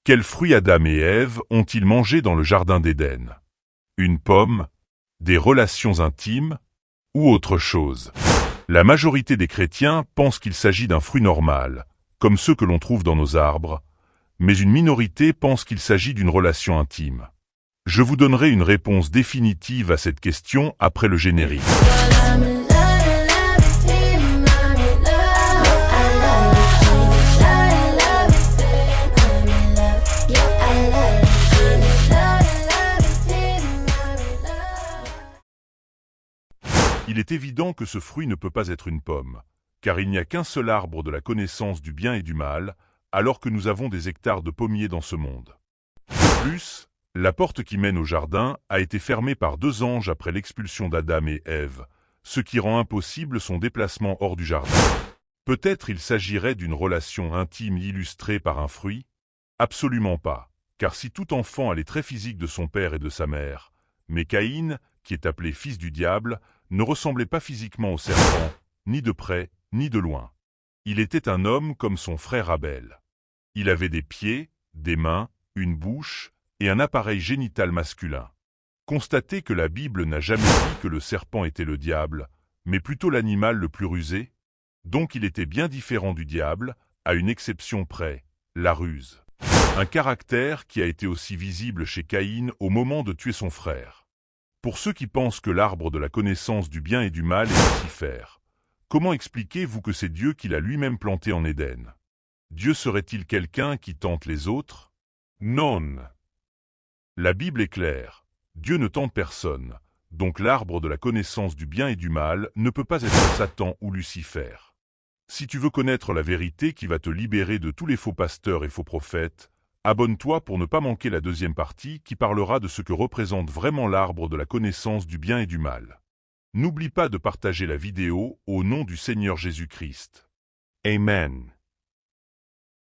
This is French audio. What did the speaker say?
Quels fruits Adam et Ève ont-ils mangé dans le jardin d'Éden? Une pomme? Des relations intimes? Ou autre chose? La majorité des chrétiens pensent qu'il s'agit d'un fruit normal, comme ceux que l'on trouve dans nos arbres, mais une minorité pense qu'il s'agit d'une relation intime. Je vous donnerai une réponse définitive à cette question après le générique. Il est évident que ce fruit ne peut pas être une pomme, car il n'y a qu'un seul arbre de la connaissance du bien et du mal, alors que nous avons des hectares de pommiers dans ce monde. De plus, la porte qui mène au jardin a été fermée par 2 anges après l'expulsion d'Adam et Ève, ce qui rend impossible son déplacement hors du jardin. Peut-être il s'agirait d'une relation intime illustrée par un fruit? Absolument pas, car si tout enfant a les traits physiques de son père et de sa mère, mais Caïn, qui est appelé fils du diable, ne ressemblait pas physiquement au serpent, ni de près, ni de loin. Il était un homme comme son frère Abel. Il avait des pieds, des mains, une bouche et un appareil génital masculin. Constatez que la Bible n'a jamais dit que le serpent était le diable, mais plutôt l'animal le plus rusé. Donc il était bien différent du diable, à une exception près, la ruse. Un caractère qui a été aussi visible chez Caïn au moment de tuer son frère. Pour ceux qui pensent que l'arbre de la connaissance du bien et du mal est Lucifer, comment expliquez-vous que c'est Dieu qui l'a lui-même planté en Éden? Dieu serait-il quelqu'un qui tente les autres? Non. La Bible est claire. Dieu ne tente personne, donc l'arbre de la connaissance du bien et du mal ne peut pas être Satan ou Lucifer. Si tu veux connaître la vérité qui va te libérer de tous les faux pasteurs et faux prophètes, abonne-toi pour ne pas manquer la 2e partie qui parlera de ce que représente vraiment l'arbre de la connaissance du bien et du mal. N'oublie pas de partager la vidéo au nom du Seigneur Jésus-Christ. Amen.